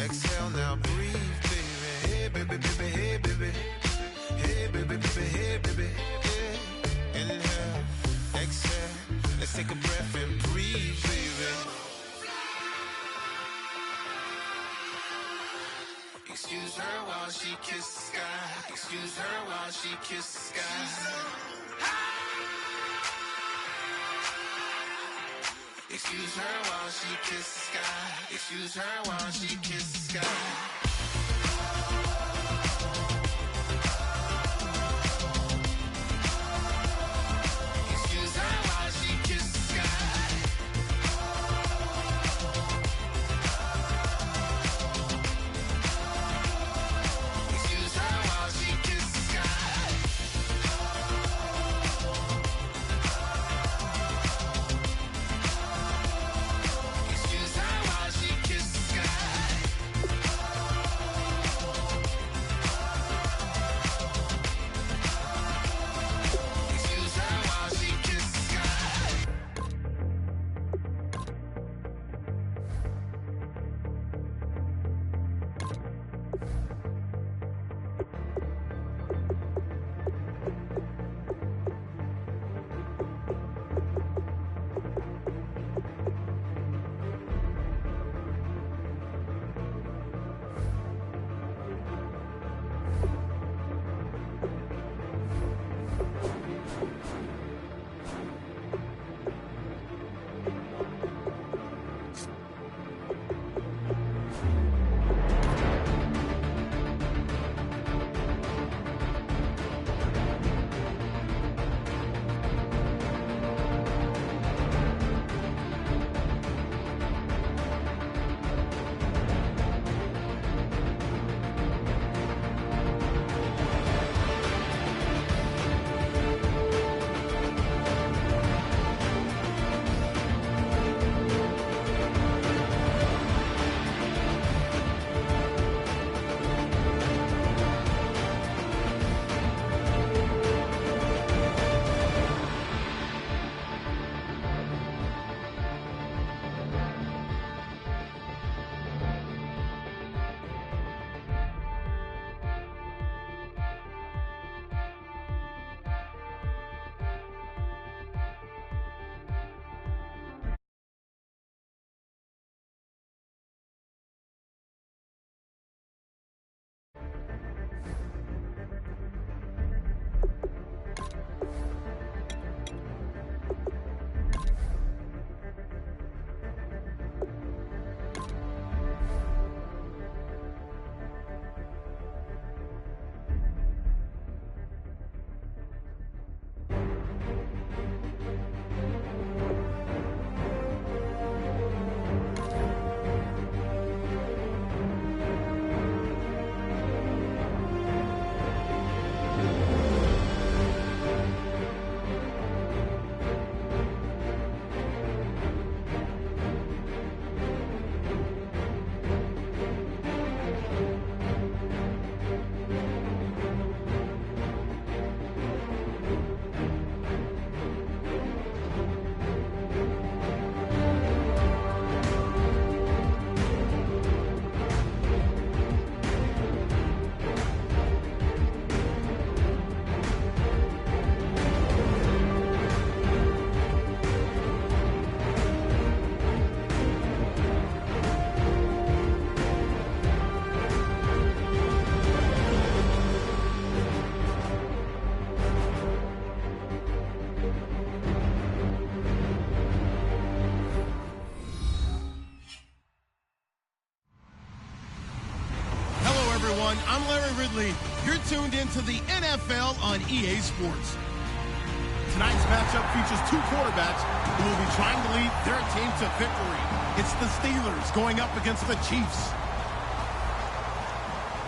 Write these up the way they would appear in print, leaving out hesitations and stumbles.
Exhale now, breathe, baby. Hey, baby, baby, hey, baby. Hey, baby, baby, hey, baby. Hey. Inhale, exhale. Let's take a breath and breathe, baby. Excuse her while she kisses the sky. Excuse her while she kisses the sky. Excuse her while she kisses the sky. Excuse her while she kisses the sky. Excuse her while she kisses the sky. Excuse her while she kisses the sky. Excuse her while she kisses the sky. Excuse her while she kisses the sky. everyone. I'm Larry Ridley. You're tuned into the NFL on EA Sports. Tonight's matchup features two quarterbacks who will be trying to lead their team to victory. It's the Steelers going up against the Chiefs.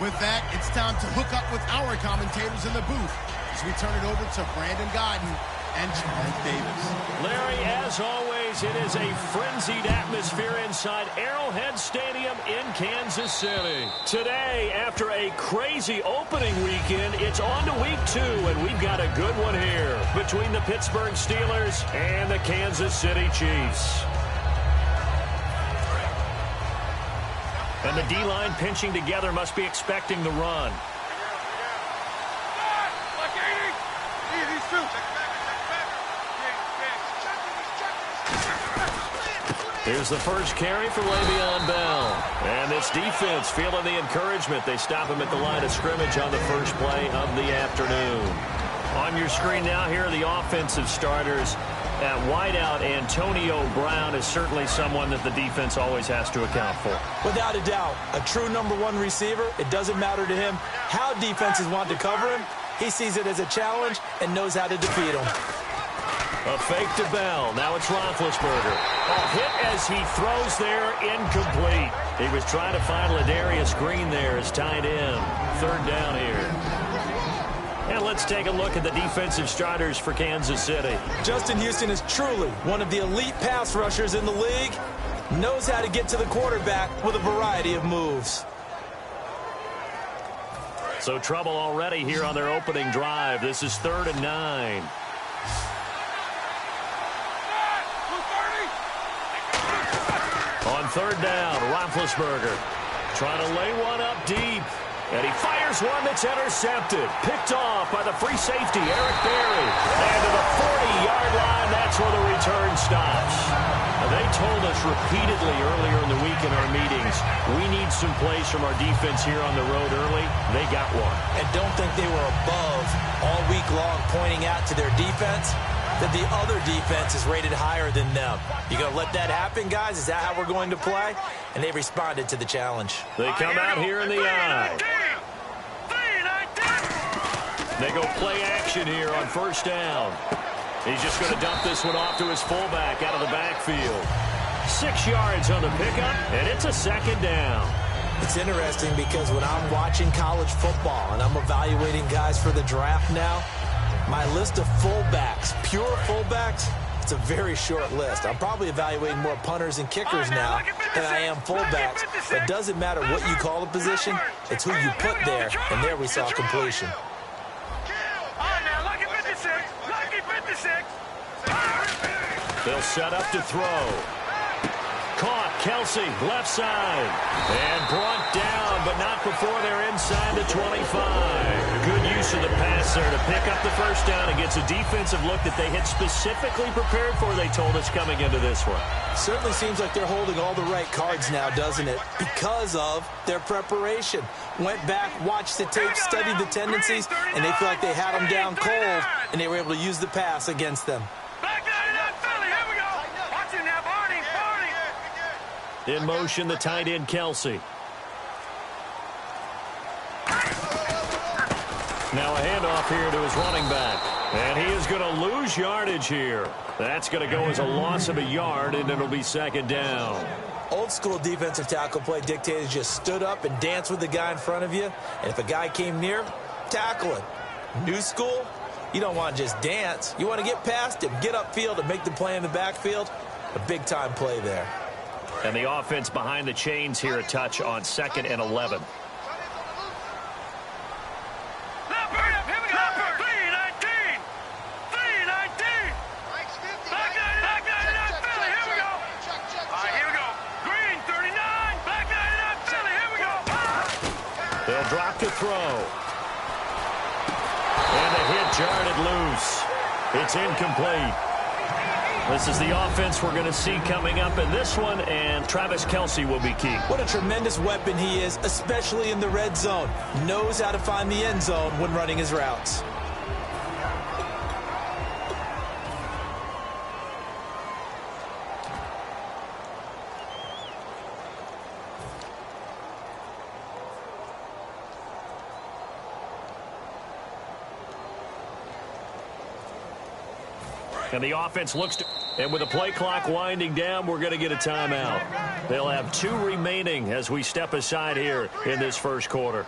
With that, it's time to hook up with our commentators in the booth as we turn it over to Brandon Gaudin and Charles Davis. Larry, as always, it is a frenzied atmosphere inside Arrowhead Stadium in Kansas City. Today, after a crazy opening weekend, it's on to week 2, and we've got a good one here between the Pittsburgh Steelers and the Kansas City Chiefs. And the D-line pinching together must be expecting the run. Here's the first carry for Le'Veon Bell. And this defense feeling the encouragement. They stop him at the line of scrimmage on the first play of the afternoon. On your screen now, here are the offensive starters. At wideout, Antonio Brown is certainly someone that the defense always has to account for. Without a doubt, a true #1 receiver. It doesn't matter to him how defenses want to cover him. He sees it as a challenge and knows how to defeat them. A fake to Bell. Now it's Roethlisberger. A hit as he throws there, incomplete. He was trying to find Ladarius Green there as tight end. Third down here. And let's take a look at the defensive starters for Kansas City. Justin Houston is truly one of the elite pass rushers in the league. Knows how to get to the quarterback with a variety of moves. So trouble already here on their opening drive. This is 3rd and 9. On 3rd down, Roethlisberger trying to lay one up deep. And he fires one that's intercepted. Picked off by the free safety, Eric Berry. And to the 40-yard line, that's where the return stops. Now, they told us repeatedly earlier in the week in our meetings, we need some plays from our defense here on the road early. They got one. And don't think they were above all week long pointing out to their defense that the other defense is rated higher than them. You going to let that happen, guys? Is that how we're going to play? And they responded to the challenge. They come out here in the eye. They go play action here on 1st down. He's just going to dump this one off to his fullback out of the backfield. 6 yards on the pickup, and it's a 2nd down. It's interesting because when I'm watching college football and I'm evaluating guys for the draft now, my list of fullbacks, pure fullbacks, it's a very short list. I'm probably evaluating more punters and kickers now than I am fullbacks. But it doesn't matter what you call the position, it's who you put there, and there we saw completion. They'll set up to throw. Caught, Kelsey, left side. And brought down, but not before they're inside the 25. Good use of the pass there to pick up the 1st down and gets a defensive look that they had specifically prepared for, they told us, coming into this one. Certainly seems like they're holding all the right cards now, doesn't it? Because of their preparation. Went back, watched the tape, studied the tendencies, and they feel like they had them down cold, and they were able to use the pass against them. In motion, the tight end, Kelsey. Now a handoff here to his running back. And he is going to lose yardage here. That's going to go as a loss of a yard, and it'll be 2nd down. Old school defensive tackle play dictated just stood up and danced with the guy in front of you. And if a guy came near, tackle him. New school, you don't want to just dance. You want to get past him, get upfield, and make the play in the backfield. A big-time play there. And the offense behind the chains here a touch on 2nd and 11. They'll drop to throw. And a hit jarred it loose. It's incomplete. This is the offense we're going to see coming up in this one, and Travis Kelce will be key. What a tremendous weapon he is, especially in the red zone. Knows how to find the end zone when running his routes. And the offense looks to... And with the play clock winding down, we're going to get a timeout. They'll have 2 remaining as we step aside here in this 1st quarter.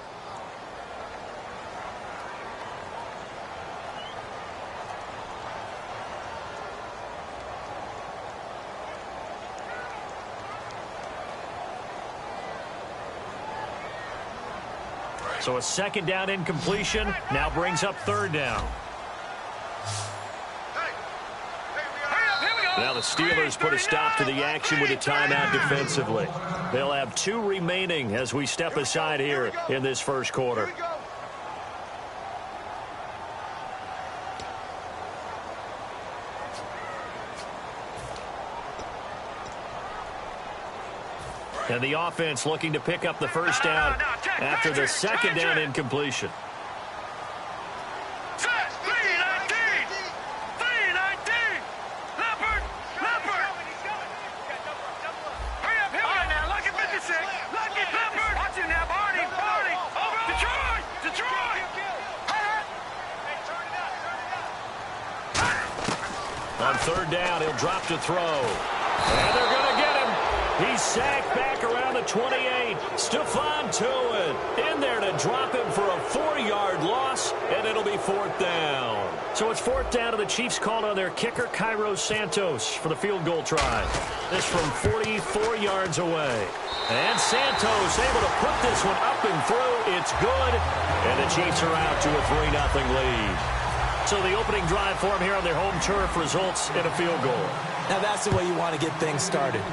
So a 2nd down incompletion now brings up 3rd down. Here we go. Now the Steelers put a stop to the action with a timeout defensively. They'll have 2 remaining as we step aside here in this first quarter. And the offense looking to pick up the first down after the second down incompletion. On third down, he'll drop to throw. And they're going to get him. He's sacked back around the 28. Stephon Tuitt in there to drop him for a 4-yard loss, and it'll be 4th down. So it's 4th down, and the Chiefs called on their kicker, Cairo Santos, for the field goal try. This from 44 yards away. And Santos able to put this one up and through. It's good, and the Chiefs are out to a 3-0 lead. So the opening drive for them here on their home turf results in a field goal. Now that's the way you want to get things started.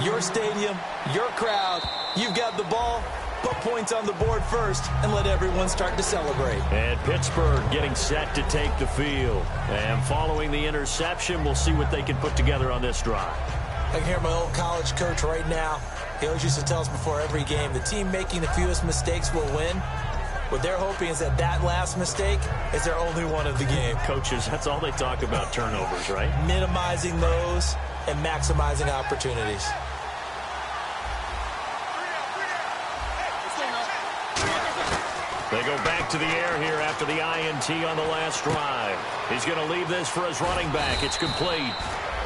Your stadium, your crowd, you've got the ball, put points on the board first, and let everyone start to celebrate. And Pittsburgh getting set to take the field. And following the interception, we'll see what they can put together on this drive. I can hear my old college coach right now. He always used to tell us before every game, the team making the fewest mistakes will win. What they're hoping is that last mistake is their only one of the game. Coaches, that's all they talk about, turnovers, right? Minimizing those and maximizing opportunities. They go back to the air here after the INT on the last drive. He's going to leave this for his running back. It's complete.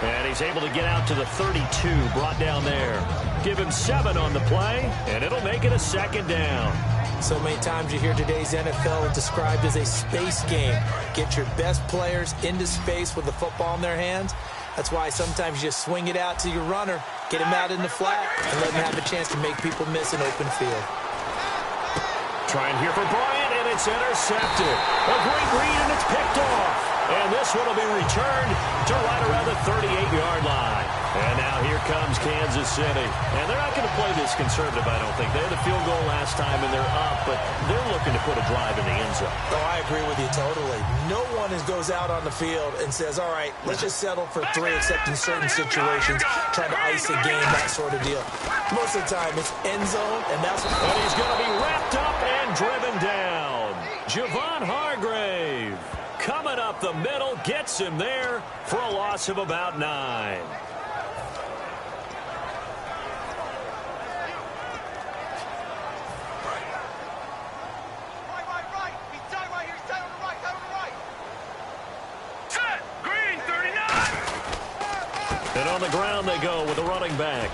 And he's able to get out to the 32, brought down there. Give him 7 on the play, and it'll make it a 2nd down. So many times you hear today's NFL described as a space game. Get your best players into space with the football in their hands. That's why sometimes you just swing it out to your runner, get him out in the flat, and let him have a chance to make people miss an open field. Trying here for Bryant, and it's intercepted. A great read, and it's picked off. And this one will be returned to right around the 38-yard line. And now here comes Kansas City. And they're not going to play this conservative, I don't think. They had the field goal last time, and they're up, but they're looking to put a drive in the end zone. Oh, I agree with you totally. No one goes out on the field and says, all right, let's just settle for 3, except in certain situations, trying to ice a game, that sort of deal. Most of the time, it's end zone, and that's what... And he's going to be wrapped up and driven down. Javon Hargrave coming up the middle, gets him there for a loss of about 9. And on the ground they go with the running back.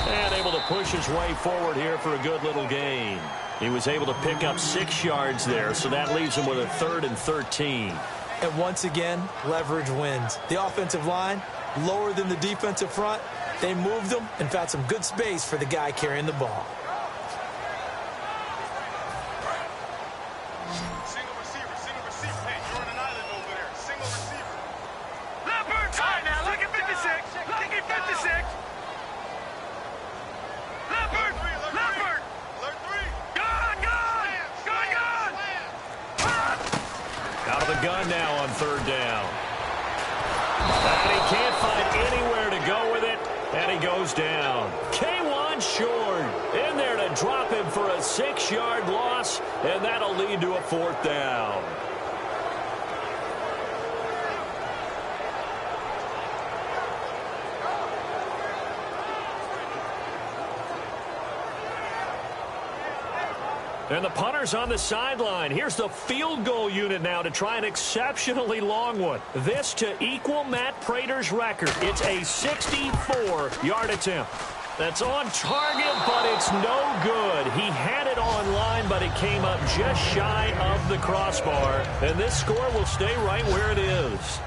And able to push his way forward here for a good little gain. He was able to pick up 6 yards there, so that leaves him with a 3rd and 13. And once again, leverage wins. The offensive line, lower than the defensive front. They moved them and found some good space for the guy carrying the ball. Single receiver. Hey, you're on an island over there. Single receiver. Leopard! Time now, look at 56. Look at 56. Leopard! Leopard! Alert 3. Gone! Out of the gun now on 3rd down. And he can't find anywhere to go with it, and he goes down. K1 Short in there to drop him for a 6-yard loss, and that'll lead to a 4th down. And the punter's on the sideline. Here's the field goal unit now to try an exceptionally long one. This to equal Matt Prater's record. It's a 64-yard attempt. That's on target, but it's no good. He had it on line, but it came up just shy of the crossbar. And this score will stay right where it is.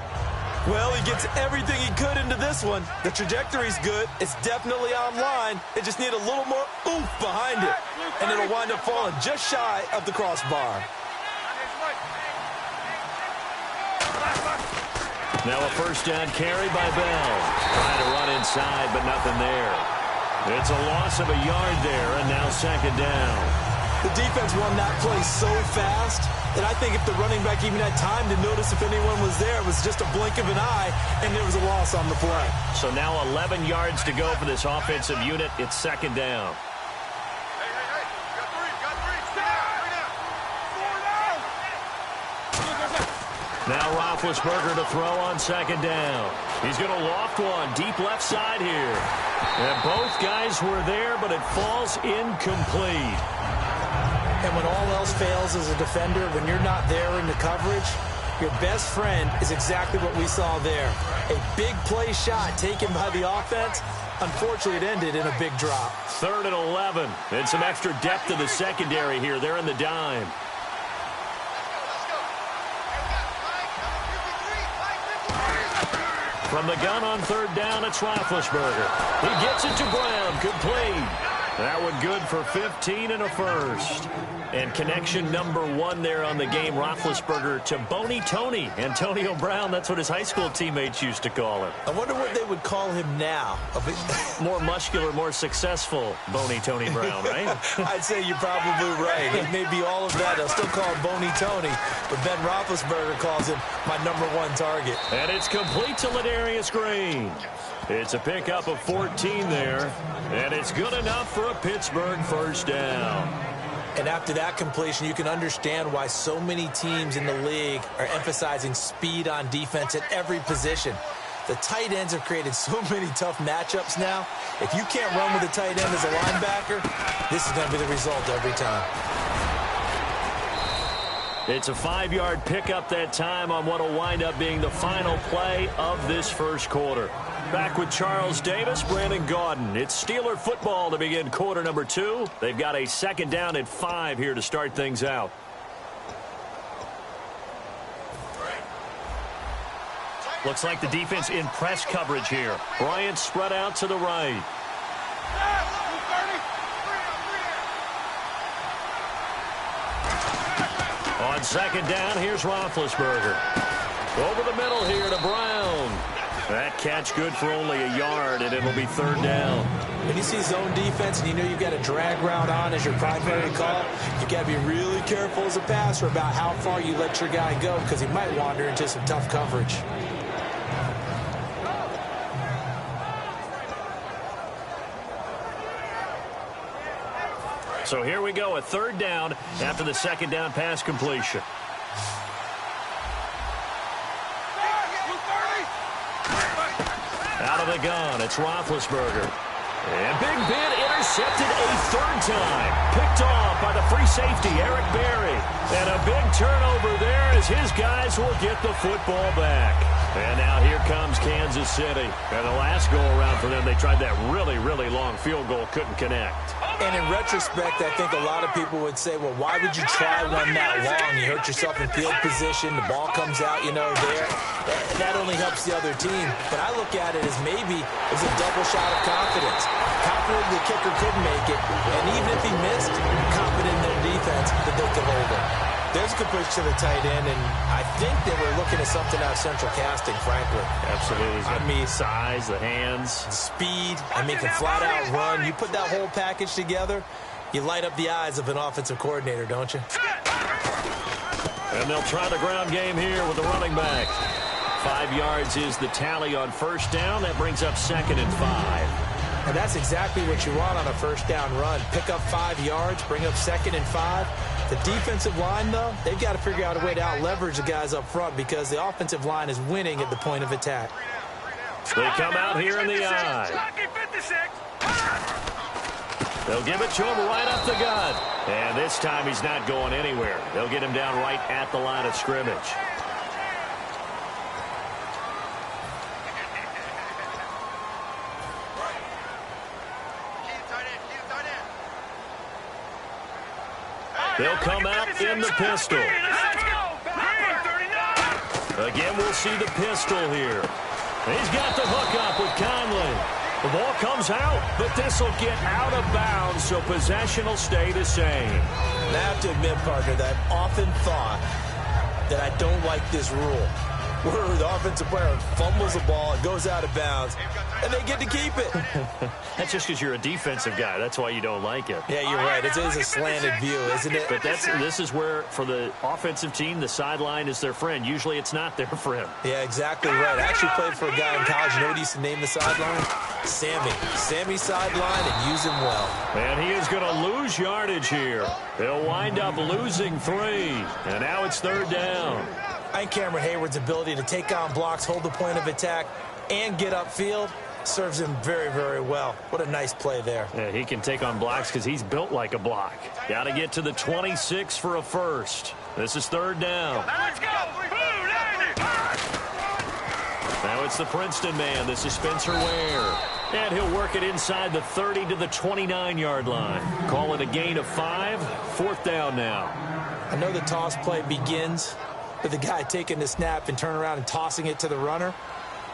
Well, he gets everything he could into this one. The trajectory's good. It's definitely on line. They just need a little more oomph behind it. And it'll wind up falling just shy of the crossbar. Now a first down carry by Bell. Trying to run inside, but nothing there. It's a loss of a yard there, and now second down. The defense won that play so fast that I think if the running back even had time to notice if anyone was there, it was just a blink of an eye, and there was a loss on the play. So now 11 yards to go for this offensive unit. It's second down. Now Roethlisberger to throw on second down. He's going to loft one deep left side here. And both guys were there, but it falls incomplete. And when all else fails as a defender, when you're not there in the coverage, your best friend is exactly what we saw there. A big play shot taken by the offense. Unfortunately, it ended in a big drop. 3rd and 11. And some extra depth to the secondary here. They're in the dime. From the gun on 3rd down, it's Roethlisberger. He gets it to Brown. Complete. That one good for 15 and a first. And connection number 1 there on the game, Roethlisberger to Boney Tony. Antonio Brown, that's what his high school teammates used to call him. I wonder what they would call him now. More muscular, more successful Boney Tony Brown, right? I'd say you're probably right. It may be all of that. They'll still call him Boney Tony, but Ben Roethlisberger calls him my number 1 target. And it's complete to Ladarius Green. It's a pickup of 14 there, and it's good enough for a Pittsburgh first down. And after that completion, you can understand why so many teams in the league are emphasizing speed on defense at every position. The tight ends have created so many tough matchups now. If you can't run with a tight end as a linebacker, this is going to be the result every time. It's a 5-yard pickup that time on what will wind up being the final play of this first quarter. Back with Charles Davis, Brandon Gaudin. It's Steeler football to begin quarter number 2. They've got a 2nd down and 5 here to start things out. Looks like the defense in press coverage here. Bryant spread out to the right. On 2nd down, here's Roethlisberger. Over the middle here to Brown. That catch good for only a yard, and it'll be 3rd down. When you see zone defense and you know you've got a drag route on as your primary call, you've got to be really careful as a passer about how far you let your guy go because he might wander into some tough coverage. So here we go, a 3rd down after the 2nd down pass completion. Out of the gun, it's Roethlisberger. And Big Ben intercepted a 3rd time. Picked off by the free safety, Eric Berry. And a big turnover there as his guys will get the football back. And now here comes Kansas City. And the last go-around for them, they tried that really, really long field goal, couldn't connect. And in retrospect, I think a lot of people would say, well, why would you try one that long? You hurt yourself in field position. The ball comes out, there. That only helps the other team. But I look at it as maybe it was a double shot of confidence. Confident the kicker could make it. And even if he missed, confident in their defense that they could hold it. There's a good push to the tight end, and I think they were looking at something out of central casting, frankly. Absolutely. I mean, size, the hands. Speed. Can flat out run. You put that whole package together, you light up the eyes of an offensive coordinator, don't you? And they'll try the ground game here with the running back. 5 yards is the tally on 1st down. That brings up 2nd and 5. And that's exactly what you want on a 1st down run. Pick up 5 yards, bring up 2nd and 5. The defensive line, though, they've got to figure out a way to out-leverage the guys up front because the offensive line is winning at the point of attack. They come out here in the eye. They'll give it to him right up the gut. And this time he's not going anywhere. They'll get him down right at the line of scrimmage. They'll come out in the pistol. Again, we'll see the pistol here. He's got the hook up with Conley. The ball comes out, but this will get out of bounds, so possession will stay the same. And I have to admit, partner, that I've often thought that I don't like this rule. where the offensive player fumbles the ball, it goes out of bounds, and they get to keep it. That's just because you're a defensive guy. That's why you don't like it. Yeah, you're right. It is a slanted view, isn't it? But this is where, for the offensive team, the sideline is their friend. Usually it's not their friend. Yeah, exactly right. I actually played for a guy in college. You know what he used to name the sideline? Sammy. Sammy's sideline, and use him well. And he is going to lose yardage here. They'll wind up losing 3. And now it's 3rd down. I think Cameron Hayward's ability to take on blocks, hold the point of attack, and get upfield serves him very, very well. What a nice play there. Yeah, he can take on blocks because he's built like a block. Got to get to the 26 for a first. This is 3rd down. Let's go. Now it's the Princeton man. This is Spencer Ware. And he'll work it inside the 30 to the 29-yard line. Call it a gain of 5. 4th down now. I know the toss play begins with the guy taking the snap and turning around and tossing it to the runner.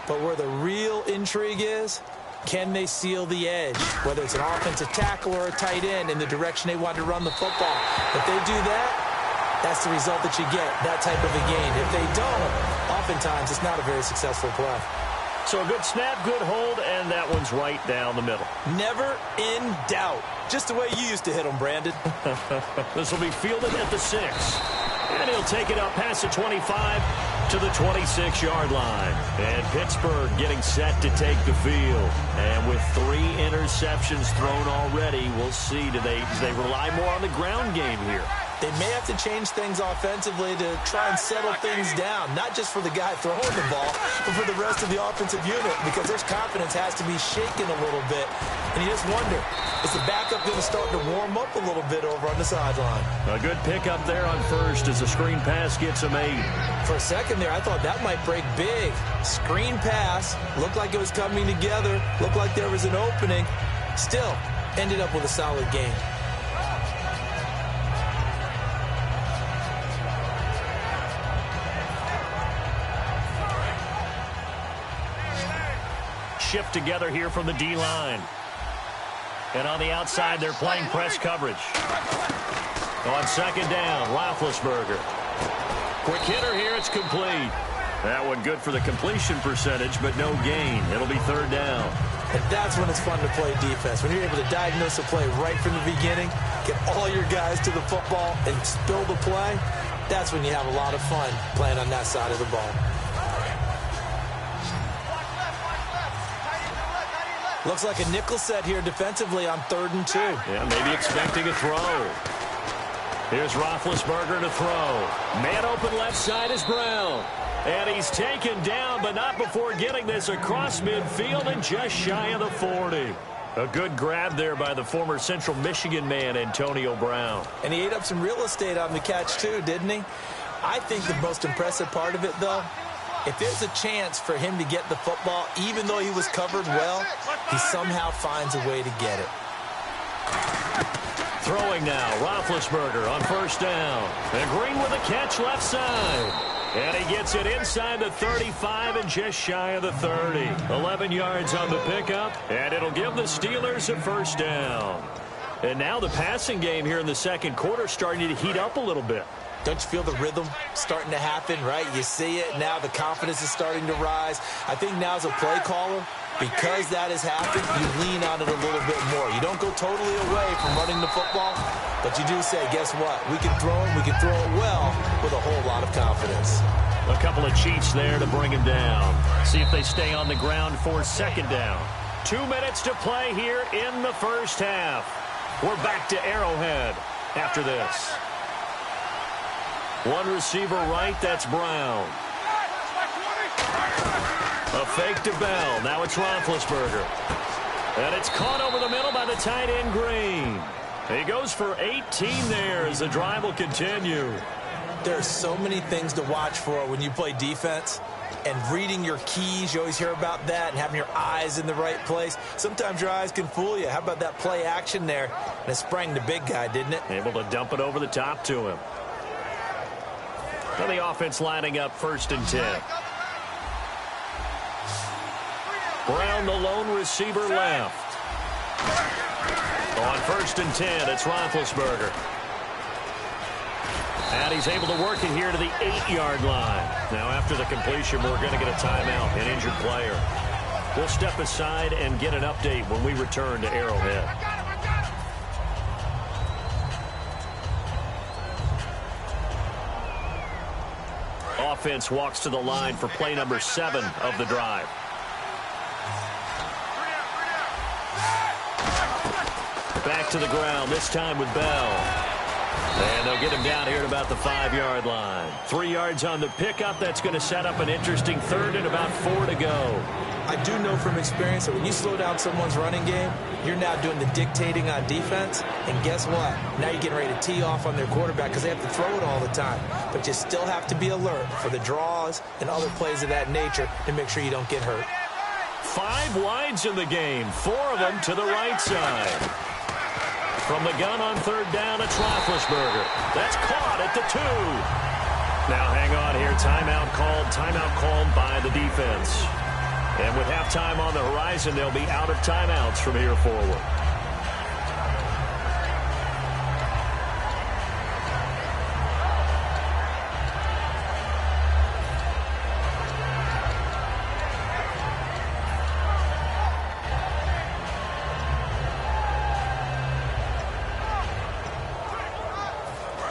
But where the real intrigue is, can they seal the edge? Whether it's an offensive tackle or a tight end in the direction they want to run the football. If they do that, that's the result that you get, that type of a gain. If they don't, oftentimes it's not a very successful play. So a good snap, good hold, and that one's right down the middle. Never in doubt. Just the way you used to hit them, Brandon. This will be fielded at the 6. And he'll take it up past the 25 to the 26-yard line. And Pittsburgh getting set to take the field. And with 3 interceptions thrown already, we'll see. Do they rely more on the ground game here? They may have to change things offensively to try and settle things down, not just for the guy throwing the ball, but for the rest of the offensive unit, because their confidence has to be shaken a little bit. And you just wonder, is the backup going to start to warm up a little bit over on the sideline? A good pickup there on first as the screen pass gets him 8. For a second there, I thought that might break big. Screen pass, looked like it was coming together, looked like there was an opening. Still, ended up with a solid game. Shift together here from the D-line. And on the outside, they're playing press coverage. On 2nd down, Roethlisberger. Quick hitter here, it's complete. That one good for the completion percentage, but no gain. It'll be 3rd down. And that's when it's fun to play defense. When you're able to diagnose a play right from the beginning, get all your guys to the football, and spill the play, that's when you have a lot of fun playing on that side of the ball. Looks like a nickel set here defensively on 3rd and 2. Yeah, maybe expecting a throw. Here's Roethlisberger to throw. Man open left side is Brown. And he's taken down, but not before getting this across midfield and just shy of the 40. A good grab there by the former Central Michigan man, Antonio Brown. And he ate up some real estate on the catch, too, didn't he? I think the most impressive part of it, though, if there's a chance for him to get the football, even though he was covered well, he somehow finds a way to get it. Throwing now, Roethlisberger on 1st down. And Green with a catch left side. And he gets it inside the 35 and just shy of the 30. 11 yards on the pickup, and it'll give the Steelers a 1st down. And now the passing game here in the 2nd quarter starting to heat up a little bit. Don't you feel the rhythm starting to happen, right? You see it now. The confidence is starting to rise. I think now as a play caller, because that has happened, you lean on it a little bit more. You don't go totally away from running the football, but you do say, guess what? We can throw it. We can throw it well with a whole lot of confidence. A couple of cheats there to bring him down. See if they stay on the ground for 2nd down. 2 minutes to play here in the 1st half. We're back to Arrowhead after this. One receiver right, that's Brown. A fake to Bell. Now it's Roethlisberger. And it's caught over the middle by the tight end, Green. He goes for 18 there as the drive will continue. There's so many things to watch for when you play defense. And reading your keys, you always hear about that, and having your eyes in the right place. Sometimes your eyes can fool you. How about that play action there? And it sprang the big guy, didn't it? Able to dump it over the top to him. And the offense lining up 1st and 10. Brown, the lone receiver left. On 1st and 10, it's Roethlisberger. And he's able to work it here to the 8-yard line. Now, after the completion, we're going to get a timeout, an injured player. We'll step aside and get an update when we return to Arrowhead. Offense walks to the line for play number 7 of the drive. Back to the ground, this time with Bell. And they'll get him down here at about the 5-yard line. 3 yards on the pickup. That's going to set up an interesting third and about 4 to go. I do know from experience that when you slow down someone's running game, you're now doing the dictating on defense. And guess what? Now you're getting ready to tee off on their quarterback because they have to throw it all the time. But you still have to be alert for the draws and other plays of that nature to make sure you don't get hurt. 5 wides in the game, 4 of them to the right side. From the gun on third down, it's Roethlisberger. That's caught at the 2. Now hang on here. Timeout called by the defense. And with halftime on the horizon, they'll be out of timeouts from here forward.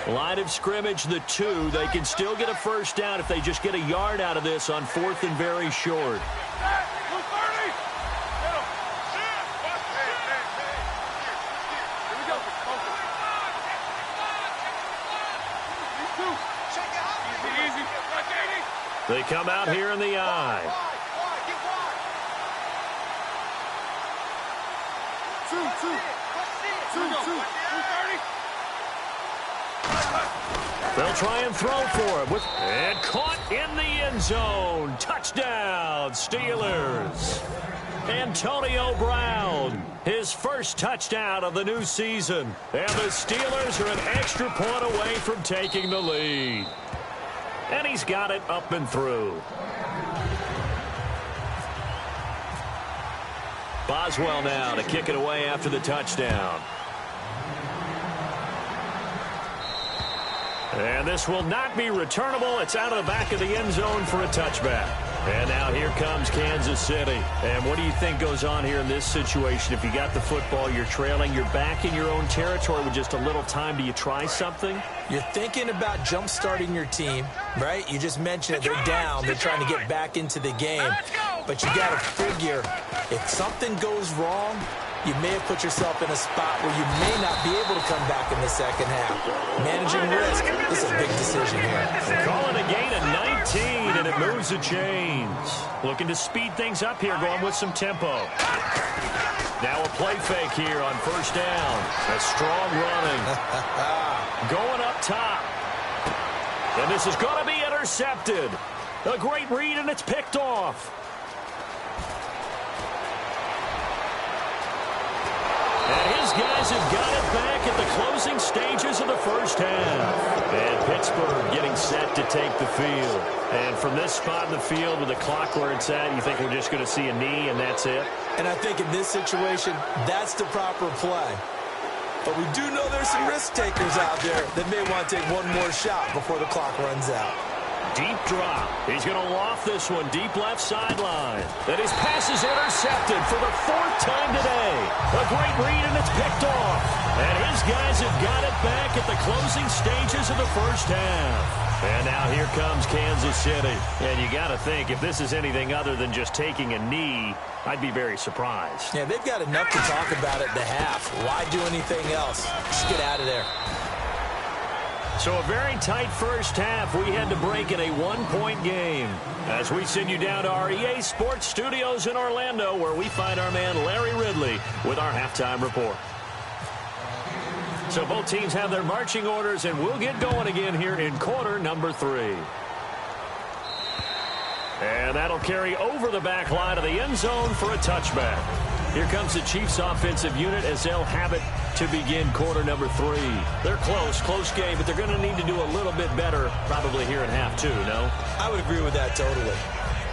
Line of scrimmage, the 2. They can still get a first down if they just get a yard out of this on 4th and very short. They come out here in the eye. They'll try and throw for him. And caught in the end zone. Touchdown, Steelers. Antonio Brown, his first touchdown of the new season. And the Steelers are an extra point away from taking the lead. And he's got it up and through. Boswell now to kick it away after the touchdown. And this will not be returnable. It's out of the back of the end zone for a touchback. And now here comes Kansas City. And what do you think goes on here in this situation? If you got the football, you're trailing, you're back in your own territory with just a little time. Do you try something? You're thinking about jump-starting your team, right? You just mentioned it. They're down. They're trying to get back into the game. But you got to figure, if something goes wrong, you may have put yourself in a spot where you may not be able to come back in the second half. Managing risk, this is a big decision here. Calling a gain of 19, and it moves the chains. Looking to speed things up here, going with some tempo. Now a play fake here on first down. A strong running. Going up top. And this is going to be intercepted. A great read, and it's picked off. And his guys have got it back at the closing stages of the first half. And Pittsburgh getting set to take the field. And from this spot in the field with the clock where it's at, you think we're just going to see a knee and that's it? And I think in this situation, that's the proper play. But we do know there's some risk takers out there that may want to take one more shot before the clock runs out. Deep drop. He's going to loft this one deep left sideline. And his pass is intercepted for the 4th time today. A great read, and it's picked off. And his guys have got it back at the closing stages of the first half. And now here comes Kansas City. And you got to think, if this is anything other than just taking a knee, I'd be very surprised. Yeah, they've got enough to talk about at the half. Why do anything else? Just get out of there. So a very tight first half. We had to break in a 1-point game as we send you down to our EA Sports Studios in Orlando, where we find our man Larry Ridley with our halftime report. So both teams have their marching orders, and we'll get going again here in quarter number 3. And that'll carry over the back line of the end zone for a touchback. Here comes the Chiefs offensive unit as they'll have it to begin quarter number 3. They're close game, but they're going to need to do a little bit better probably here in half 2, no? I would agree with that totally.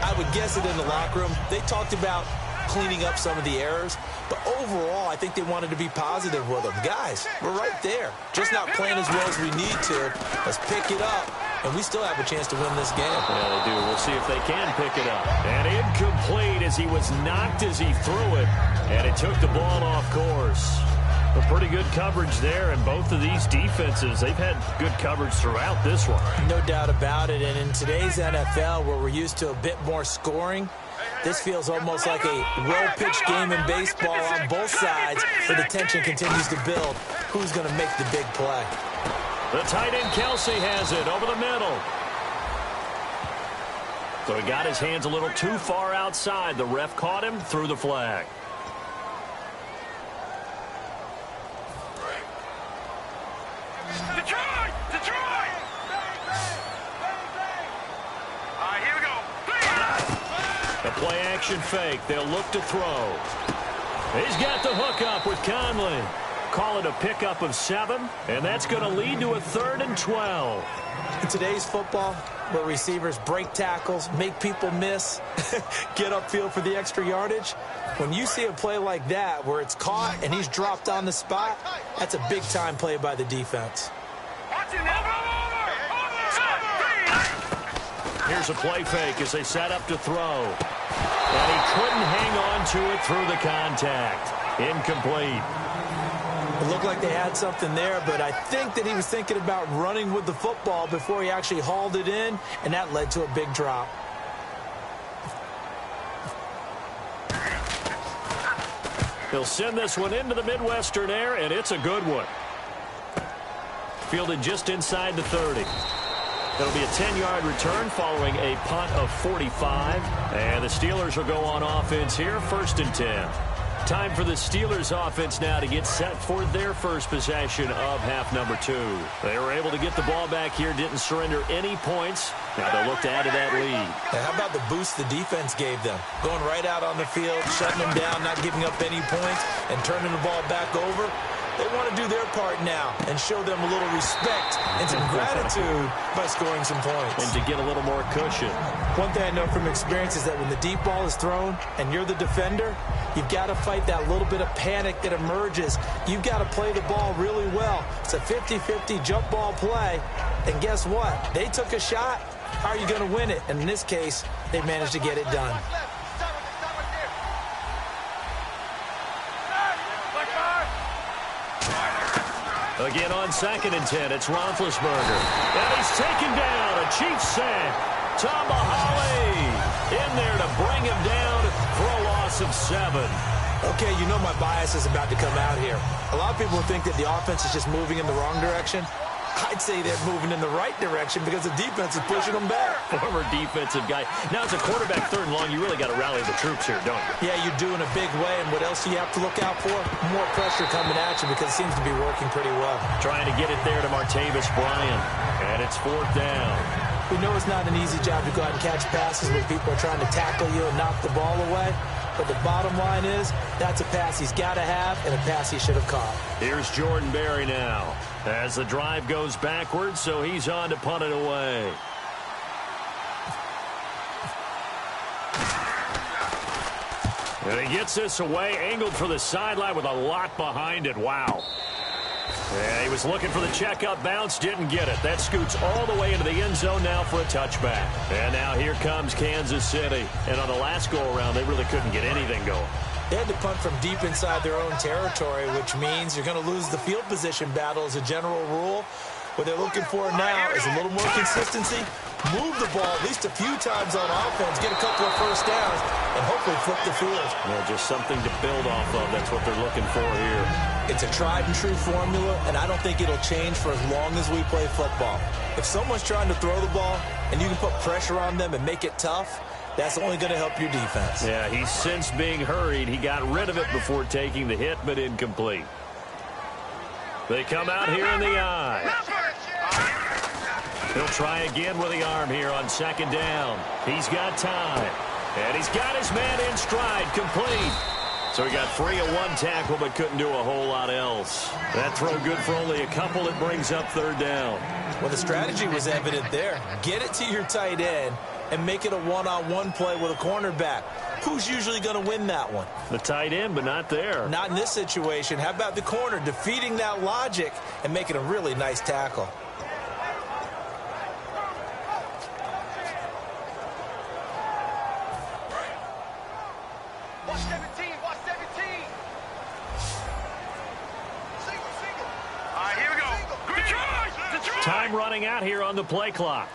I would guess it in the locker room. They talked about cleaning up some of the errors, but overall, I think they wanted to be positive with them. Guys, we're right there. Just not playing as well as we need to. Let's pick it up and we still have a chance to win this game. Yeah, they do. We'll see if they can pick it up. And incomplete as he was knocked as he threw it, and it took the ball off course. A pretty good coverage there, and both of these defenses, they've had good coverage throughout this one. No doubt about it, and in today's NFL, where we're used to a bit more scoring, this feels almost like a well-pitched game in baseball on both sides, where the tension continues to build. Who's going to make the big play? The tight end Kelsey has it over the middle. So he got his hands a little too far outside. The ref caught him, threw the flag. Detroit! Detroit! All right, here we go. A play action fake. They'll look to throw. He's got the hook up with Conley. Call it a pickup of 7, and that's going to lead to a 3rd and 12. In today's football, where receivers break tackles, make people miss, get upfield for the extra yardage, when you see a play like that where it's caught and he's dropped on the spot, that's a big-time play by the defense. Here's a play fake as they set up to throw. And he couldn't hang on to it through the contact. Incomplete. It looked like they had something there, but I think that he was thinking about running with the football before he actually hauled it in, and that led to a big drop. He'll send this one into the Midwestern air, and it's a good one. Fielded just inside the 30. It'll be a 10-yard return following a punt of 45. And the Steelers will go on offense here, 1st and 10. Time for the Steelers offense now to get set for their first possession of half number 2. They were able to get the ball back here, didn't surrender any points. Now they'll look to add to that lead. And how about the boost the defense gave them? Going right out on the field, shutting them down, not giving up any points, and turning the ball back over. They want to do their part now and show them a little respect and some gratitude by scoring some points. And to get a little more cushion. One thing I know from experience is that when the deep ball is thrown and you're the defender, you've got to fight that little bit of panic that emerges. You've got to play the ball really well. It's a 50-50 jump ball play. And guess what? They took a shot. How are you going to win it? And in this case, they managed to get it done. Again on 2nd and 10, it's Roethlisberger. And he's taken down, a Chiefs sack. Tamba Hali in there to bring him down for a loss of 7. Okay, you know my bias is about to come out here. A lot of people think that the offense is just moving in the wrong direction. I'd say they're moving in the right direction because the defense is pushing them back. Former defensive guy. Now, as a quarterback 3rd and long, you really got to rally the troops here, don't you? Yeah, you do in a big way. And what else do you have to look out for? More pressure coming at you because it seems to be working pretty well. Trying to get it there to Martavis Bryant. And it's 4th down. We know it's not an easy job to go out and catch passes when people are trying to tackle you and knock the ball away. But the bottom line is, that's a pass he's got to have and a pass he should have caught. Here's Jordan Berry now. As the drive goes backwards, so he's on to punt it away. And he gets this away, angled for the sideline with a lot behind it. Wow. Yeah, he was looking for the checkup bounce, didn't get it. That scoots all the way into the end zone now for a touchback. And now here comes Kansas City. And on the last go-around, they really couldn't get anything going. They had to punt from deep inside their own territory, which means you're going to lose the field position battle as a general rule. What they're looking for now is a little more consistency, move the ball at least a few times on offense, get a couple of first downs, and hopefully flip the field. Yeah, just something to build off of. That's what they're looking for here. It's a tried-and-true formula, and I don't think it'll change for as long as we play football. If someone's trying to throw the ball and you can put pressure on them and make it tough, that's only going to help your defense. Yeah, he's since being hurried. He got rid of it before taking the hit, but incomplete. They come out here in the eye. He'll try again with the arm here on 2nd down. He's got time. And he's got his man in stride, complete. So he got free of one tackle, but couldn't do a whole lot else. That throw good for only a couple. It brings up 3rd down. Well, the strategy was evident there. Get it to your tight end and make it a one-on-one play with a cornerback. Who's usually going to win that one? The tight end, but not there. Not in this situation. How about the corner defeating that logic and making a really nice tackle? Time running out here on the play clock.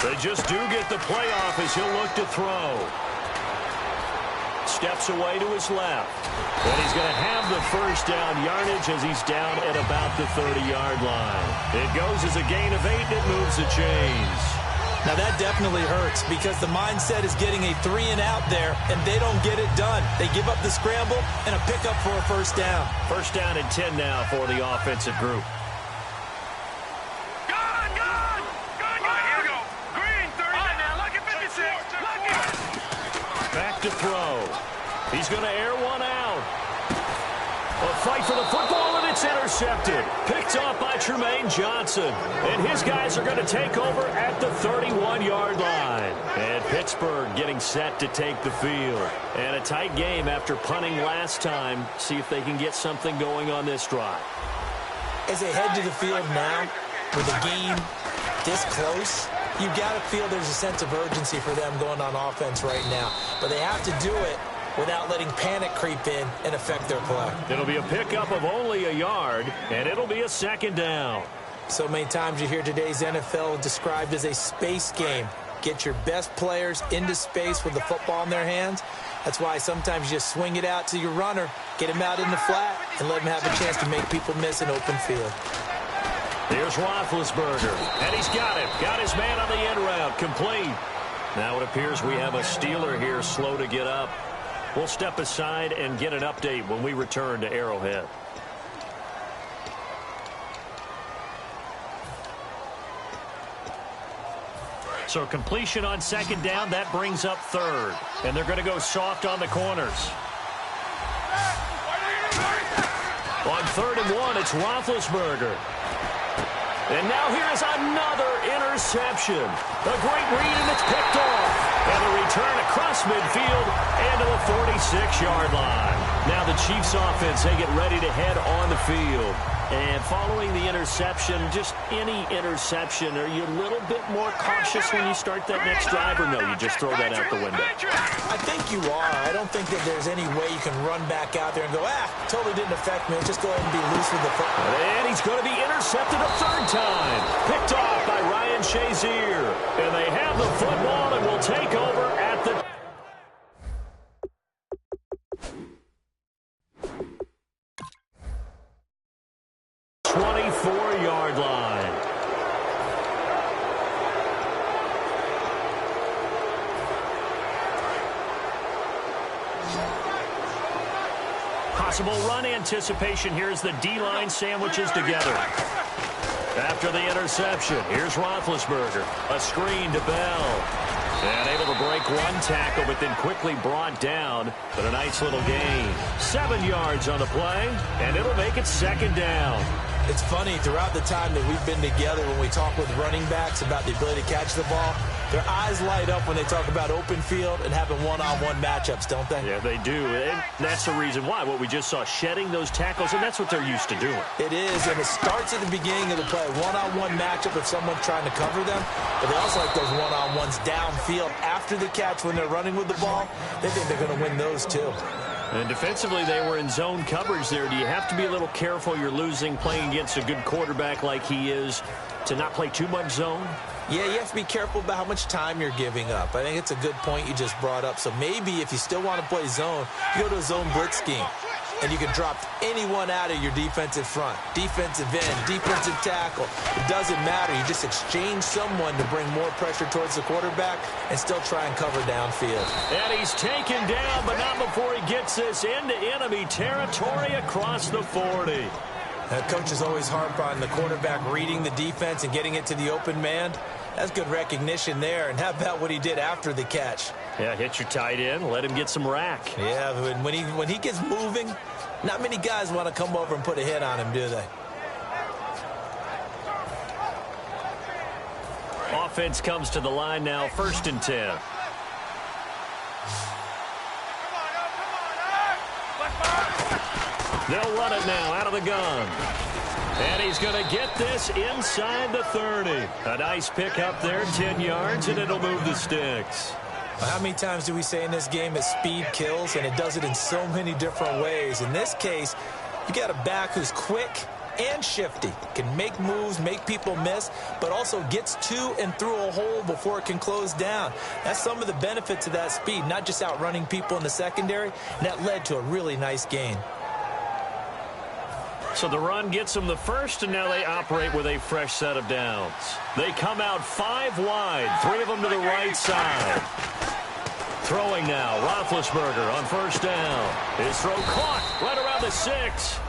They just do get the play off as he'll look to throw. Steps away to his left. And he's going to have the first down yardage as he's down at about the 30-yard line. It goes as a gain of 8, and it moves the chains. Now that definitely hurts because the mindset is getting a 3-and-out there, and they don't get it done. They give up the scramble and a pickup for a first down. First down and 10 now for the offensive group. To throw. He's going to air one out. A fight for the football, and it's intercepted. Picked off by Trumaine Johnson. And his guys are going to take over at the 31-yard line. And Pittsburgh getting set to take the field. And a tight game after punting last time. See if they can get something going on this drive. As they head to the field now, with the game this close, you've got to feel there's a sense of urgency for them going on offense right now. But they have to do it without letting panic creep in and affect their play. It'll be a pickup of only a yard, and it'll be a second down. So many times you hear today's NFL described as a space game. Get your best players into space with the football in their hands. That's why sometimes you just swing it out to your runner, get him out in the flat, and let him have a chance to make people miss an open field. Here's Roethlisberger, and he's got it. Got his man on the end route, complete. Now it appears we have a Steeler here slow to get up. We'll step aside and get an update when we return to Arrowhead. So completion on second down, that brings up third. And they're going to go soft on the corners. On 3rd and 1, it's Roethlisberger. And now here is another interception. A great read, and it's picked off. And a return across midfield and to the 46-yard line. Now the Chiefs offense, they get ready to head on the field. And following the interception, just any interception, are you a little bit more cautious when you start that next drive, or no, you just throw that out the window? I think you are. I don't think that there's any way you can run back out there and go, totally didn't affect me. Just go ahead and be loose with the football. And he's going to be intercepted a third time. Picked off by Ryan Shazier. And they have the football and will take over at the 24-yard line. Possible run anticipation here as the D-line sandwiches together. After the interception, here's Roethlisberger. A screen to Bell. And able to break one tackle, but then quickly brought down. But a nice little gain. 7 yards on the play, and it'll make it second down. It's funny, throughout the time that we've been together, when we talk with running backs about the ability to catch the ball, their eyes light up when they talk about open field and having one-on-one matchups, don't they? Yeah, they do. And that's the reason why. What we just saw, shedding those tackles, and that's what they're used to doing. It is, and it starts at the beginning of the play. One-on-one matchup if someone's trying to cover them, but they also like those one-on-ones downfield after the catch when they're running with the ball. They think they're going to win those, too. And defensively, they were in zone coverage there. Do you have to be a little careful? You're losing, playing against a good quarterback like he is, to not play too much zone? Yeah, you have to be careful about how much time you're giving up. I think it's a good point you just brought up. So maybe if you still want to play zone, you go to a zone blitz scheme. And you can drop anyone out of your defensive front. Defensive end, defensive tackle. It doesn't matter. You just exchange someone to bring more pressure towards the quarterback and still try and cover downfield. And he's taken down, but not before he gets this into enemy territory across the 40. Coaches always harp on the quarterback reading the defense and getting it to the open man. That's good recognition there. And how about what he did after the catch? Yeah, hit your tight end, let him get some rack. Yeah, when he gets moving, not many guys want to come over and put a hit on him, do they? Offense comes to the line now, 1st and 10. They'll run it now out of the gun. And he's going to get this inside the 30. A nice pickup there, 10 yards, and it'll move the sticks. How many times do we say in this game that speed kills, and it does it in so many different ways? In this case, you got a back who's quick, and shifty. Can make moves, make people miss, but also gets to and through a hole before it can close down. That's some of the benefits of that speed, not just outrunning people in the secondary, and that led to a really nice gain. So the run gets them the first, and now they operate with a fresh set of downs. They come out 5 wide, 3 of them to the right side. Throwing now, Roethlisberger on first down. His throw caught right around the 6.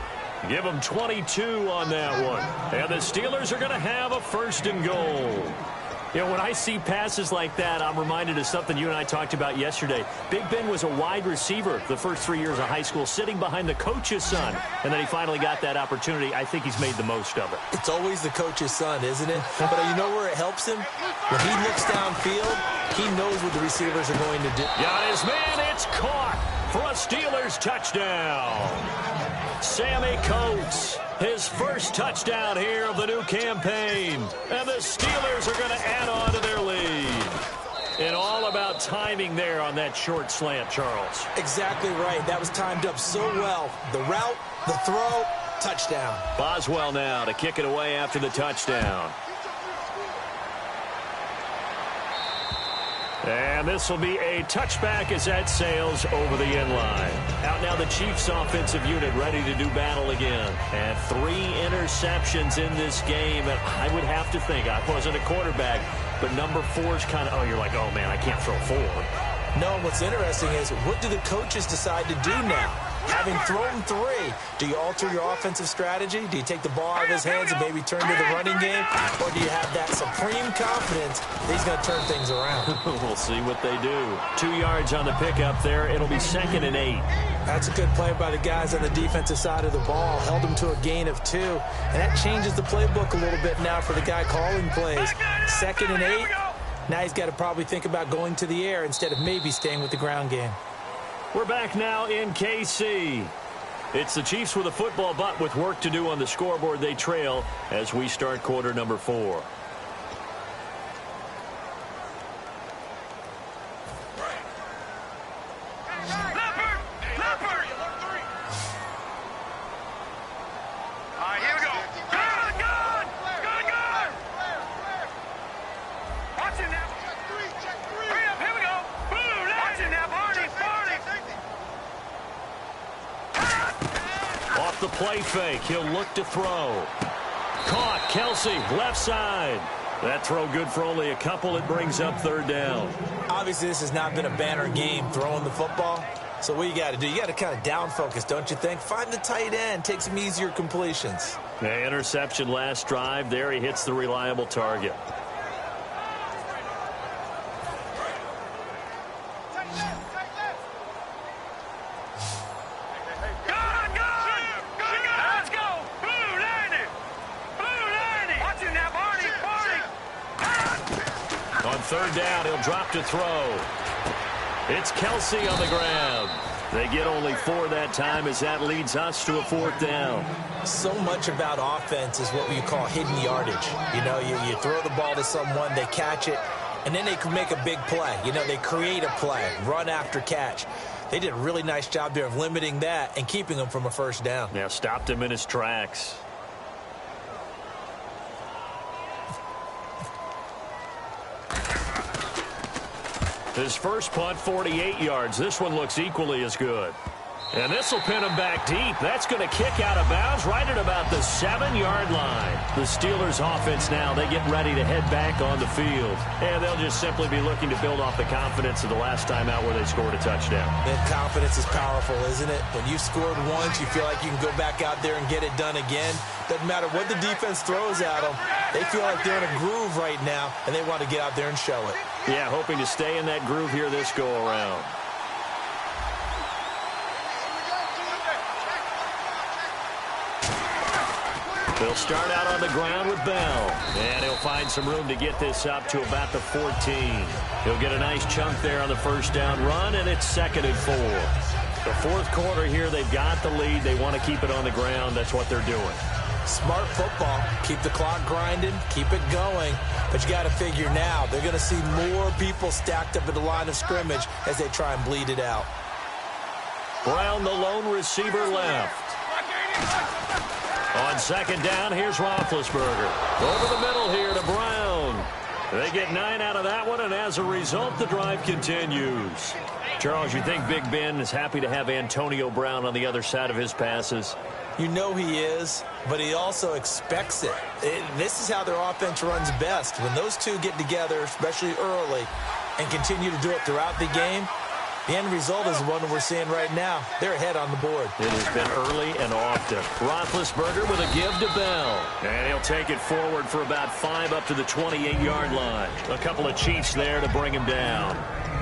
Give them 22 on that one. And the Steelers are going to have a 1st and goal. You know, when I see passes like that, I'm reminded of something you and I talked about yesterday. Big Ben was a wide receiver the first 3 years of high school, sitting behind the coach's son. And then he finally got that opportunity. I think he's made the most of it. It's always the coach's son, isn't it? But you know where it helps him? When he looks downfield, he knows what the receivers are going to do. Got his man. It's caught for a Steelers touchdown. Sammy Coates, his first touchdown here of the new campaign. And the Steelers are going to add on to their lead. And all about timing there on that short slant, Charles. Exactly right. That was timed up so well. The route, the throw, touchdown. Boswell now to kick it away after the touchdown. And this will be a touchback as that sails over the end line. Out now the Chiefs offensive unit ready to do battle again. And 3 interceptions in this game. And I would have to think, I wasn't a quarterback, but number 4 is kind of, oh, you're like, oh, man, I can't throw 4. No, what's interesting is what do the coaches decide to do now? Having thrown 3, do you alter your offensive strategy? Do you take the ball out of his hands and maybe turn to the running game? Or do you have that supreme confidence that he's going to turn things around? We'll see what they do. 2 yards on the pickup there. It'll be 2nd and 8. That's a good play by the guys on the defensive side of the ball. Held him to a gain of 2. And that changes the playbook a little bit now for the guy calling plays. 2nd and 8. Now he's got to probably think about going to the air instead of maybe staying with the ground game. We're back now in KC. It's the Chiefs with a football, but with work to do on the scoreboard. They trail as we start quarter number 4. The play fake. He'll look to throw. Caught. Kelce, left side. That throw good for only a couple. It brings up 3rd down. Obviously, this has not been a banner game throwing the football. So what you got to do? You got to kind of down focus, don't you think? Find the tight end. Take some easier completions. The interception last drive. There he hits the reliable target. On 3rd down, he'll drop to throw. It's Kelce on the ground. They get only 4 that time as that leads us to a 4th down. So much about offense is what we call hidden yardage. You know, you throw the ball to someone, they catch it, and then they can make a big play. You know, they create a play, run after catch. They did a really nice job there of limiting that and keeping him from a 1st down. Yeah, stopped him in his tracks. His first punt, 48 yards. This one looks equally as good. And this will pin him back deep. That's going to kick out of bounds right at about the 7-yard line. The Steelers offense now, they get ready to head back on the field. And they'll just simply be looking to build off the confidence of the last time out where they scored a touchdown. And confidence is powerful, isn't it? When you've scored once, you feel like you can go back out there and get it done again. Doesn't matter what the defense throws at them. They feel like they're in a groove right now, and they want to get out there and show it. Yeah, hoping to stay in that groove here this go-around. They'll start out on the ground with Bell. And he'll find some room to get this up to about the 14. He'll get a nice chunk there on the 1st down run, and it's 2nd and 4. The 4th quarter here, they've got the lead. They want to keep it on the ground. That's what they're doing. Smart football. Keep the clock grinding. Keep it going. But you got to figure now, they're going to see more people stacked up at the line of scrimmage as they try and bleed it out. Brown, the lone receiver, left. On second down, here's Roethlisberger. Over the middle here to Brown. They get 9 out of that one, and as a result, the drive continues. Charles, you think Big Ben is happy to have Antonio Brown on the other side of his passes? You know he is, but he also expects it. This is how their offense runs best. When those two get together, especially early, and continue to do it throughout the game, the end result is the one we're seeing right now. They're ahead on the board. It has been early and often. Roethlisberger with a give to Bell. And he'll take it forward for about 5 up to the 28-yard line. A couple of Chiefs there to bring him down.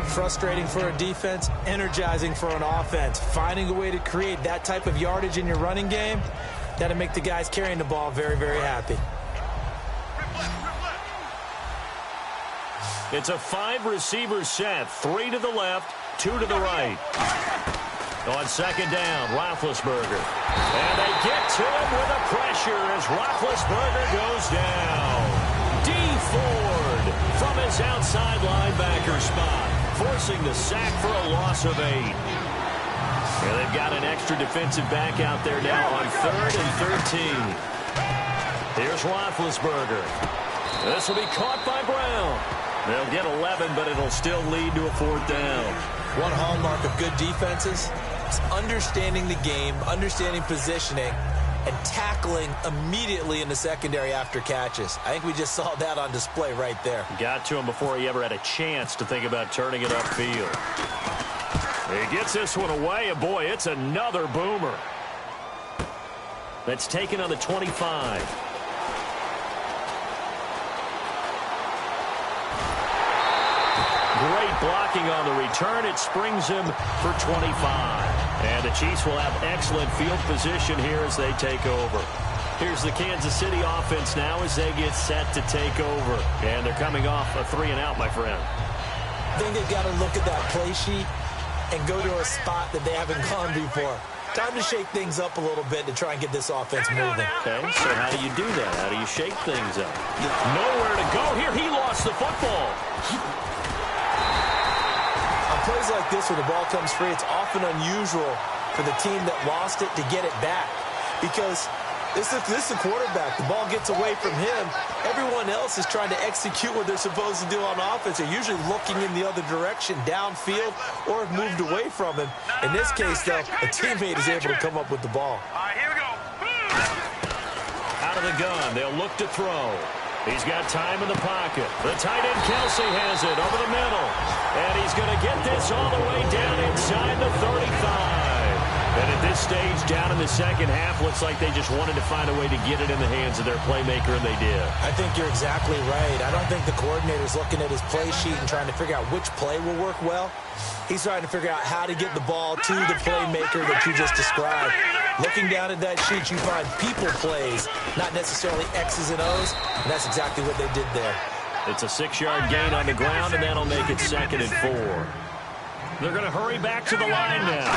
Frustrating for a defense, energizing for an offense. Finding a way to create that type of yardage in your running game, that'll make the guys carrying the ball very, very happy. It's a 5-receiver set. 3 to the left, 2 to the right. On second down, Roethlisberger. And they get to him with a pressure as Roethlisberger goes down. D. Ford from his outside linebacker spot, forcing the sack for a loss of 8. And they've got an extra defensive back out there now on 3rd and 13. Here's Roethlisberger. This will be caught by Brown. They'll get 11, but it'll still lead to a 4th down. One hallmark of good defenses is understanding the game, understanding positioning, and tackling immediately in the secondary after catches. I think we just saw that on display right there. Got to him before he ever had a chance to think about turning it upfield. He gets this one away, and boy, it's another boomer. That's taken on the 25. Great blocking on the return. It springs him for 25. And the Chiefs will have excellent field position here as they take over. Here's the Kansas City offense now as they get set to take over. And they're coming off a 3-and-out, my friend. I think they've got to look at that play sheet and go to a spot that they haven't gone before. Time to shake things up a little bit to try and get this offense moving. Okay, so how do you do that? How do you shake things up? Nowhere to go here. He lost the football. Plays like this where the ball comes free, it's often unusual for the team that lost it to get it back because this is a quarterback. The ball gets away from him. Everyone else is trying to execute what they're supposed to do on offense. They're usually looking in the other direction, downfield, or have moved away from him. In this case, though, a teammate is able to come up with the ball. All right, here we go. Out of the gun, they'll look to throw. He's got time in the pocket. The tight end Kelsey has it over the middle. And he's going to get this all the way down inside the 35. And at this stage, down in the second half, looks like they just wanted to find a way to get it in the hands of their playmaker, and they did. I think you're exactly right. I don't think the coordinator's looking at his play sheet and trying to figure out which play will work well. He's trying to figure out how to get the ball to the playmaker that you just described. Looking down at that sheet, you find people plays, not necessarily X's and O's, and that's exactly what they did there. It's a 6-yard gain on the ground, and that'll make it 2nd and 4. They're going to hurry back to the line now.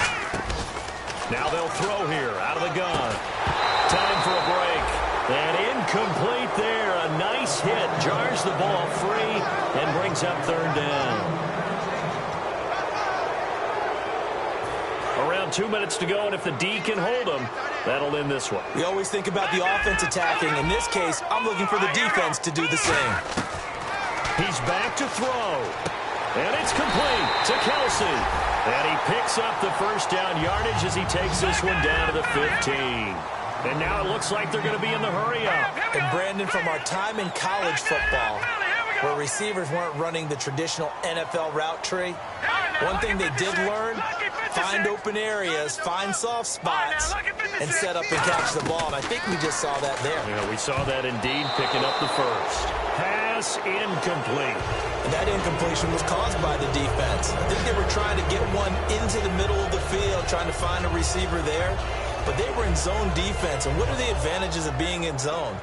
Now they'll throw here, out of the gun. Time for a break. And incomplete there. A nice hit. Jars the ball free and brings up 3rd down. Around 2 minutes to go, and if the D can hold them, that'll end this one. We always think about the offense attacking. In this case, I'm looking for the defense to do the same. He's back to throw. And it's complete to Kelsey. And he picks up the 1st down yardage as he takes this one down to the 15. And now it looks like they're going to be in the hurry-up. And Brandon, from our time in college football, where receivers weren't running the traditional NFL route tree, one thing they did learn, find open areas, find soft spots, and set up and catch the ball. And I think we just saw that there. Yeah, we saw that indeed, picking up the 1st. Pass incomplete. And that incompletion was caused by the defense. I think they were trying to get one into the middle of the field, trying to find a receiver there. But they were in zone defense. And what are the advantages of being in zone?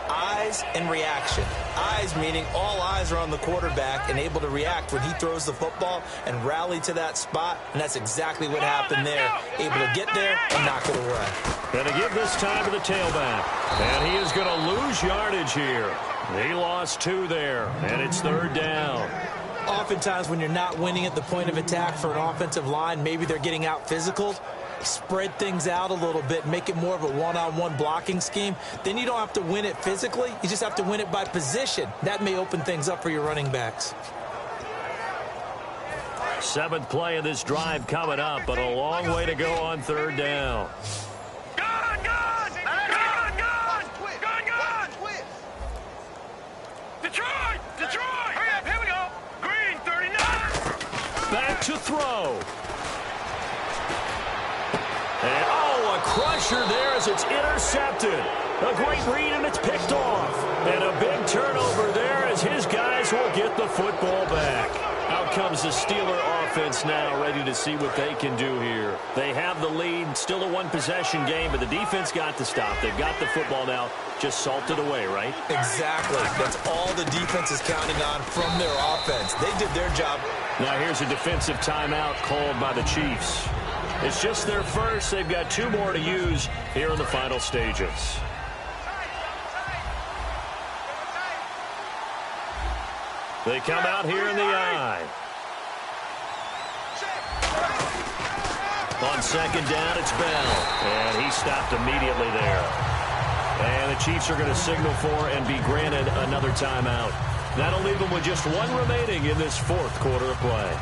Eyes and reaction. Eyes meaning all eyes are on the quarterback and able to react when he throws the football and rally to that spot. And that's exactly what happened there. Able to get there and knock it away. Going to give this time to the tailback. And he is going to lose yardage here. He lost 2 there, and it's 3rd down. Oftentimes when you're not winning at the point of attack for an offensive line, maybe they're getting out physical. spread things out a little bit, make it more of a one-on-one blocking scheme, then you don't have to win it physically. You just have to win it by position. That may open things up for your running backs. 7th play of this drive coming up, but a long way to go on 3rd down. Detroit! Hurry up, here we go! Green, 39! Back to throw. And, oh, a crusher there as it's intercepted. A great read, and it's picked off. And a big turnover there as his guys will get the football back. Out comes the Steeler offense now, ready to see what they can do here. They have the lead, still a one-possession game, but the defense got to stop. They've got the football now, just salted away, right? Exactly. That's all the defense is counting on from their offense. They did their job. Now here's a defensive timeout called by the Chiefs. It's just their first. They've got 2 more to use here in the final stages. They come out here in the I. On 2nd down, it's Bell. And he stopped immediately there. And the Chiefs are going to signal for and be granted another timeout. That'll leave them with just 1 remaining in this 4th quarter of play.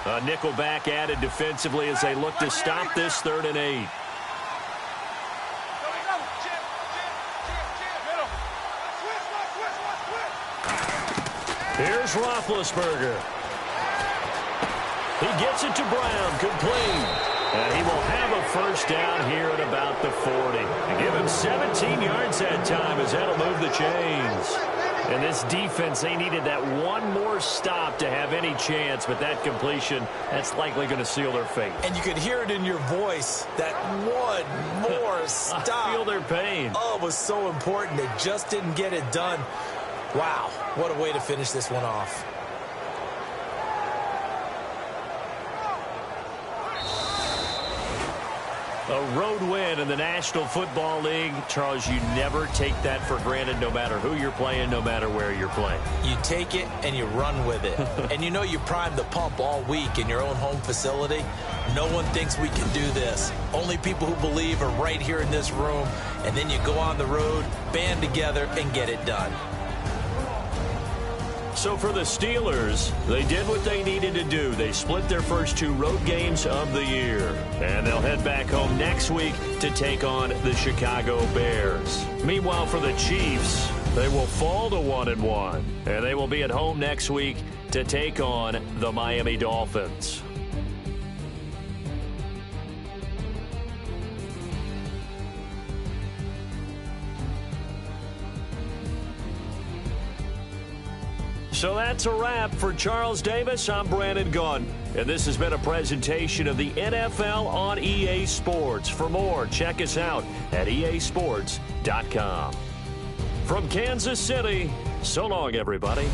A nickelback added defensively as they look to stop this 3rd and 8. Here's Roethlisberger. He gets it to Brown, complete. And he will have a first down here at about the 40. And give him 17 yards that time as that'll move the chains. And this defense, they needed that one more stop to have any chance, but that completion, that's likely going to seal their fate. And you could hear it in your voice, that one more stop. I feel their pain. Oh, it was so important. They just didn't get it done. Wow, what a way to finish this one off. A road win in the National Football League. Charles, you never take that for granted no matter who you're playing, no matter where you're playing. You take it and you run with it. And you know you primed the pump all week in your own home facility. No one thinks we can do this. Only people who believe are right here in this room. And then you go on the road, band together, and get it done. So for the Steelers, they did what they needed to do. They split their first 2 road games of the year. And they'll head back home next week to take on the Chicago Bears. Meanwhile, for the Chiefs, they will fall to 1-1. And they will be at home next week to take on the Miami Dolphins. So that's a wrap. For Charles Davis, I'm Brandon Gaudin. And this has been a presentation of the NFL on EA Sports. For more, check us out at easports.com. From Kansas City, so long, everybody.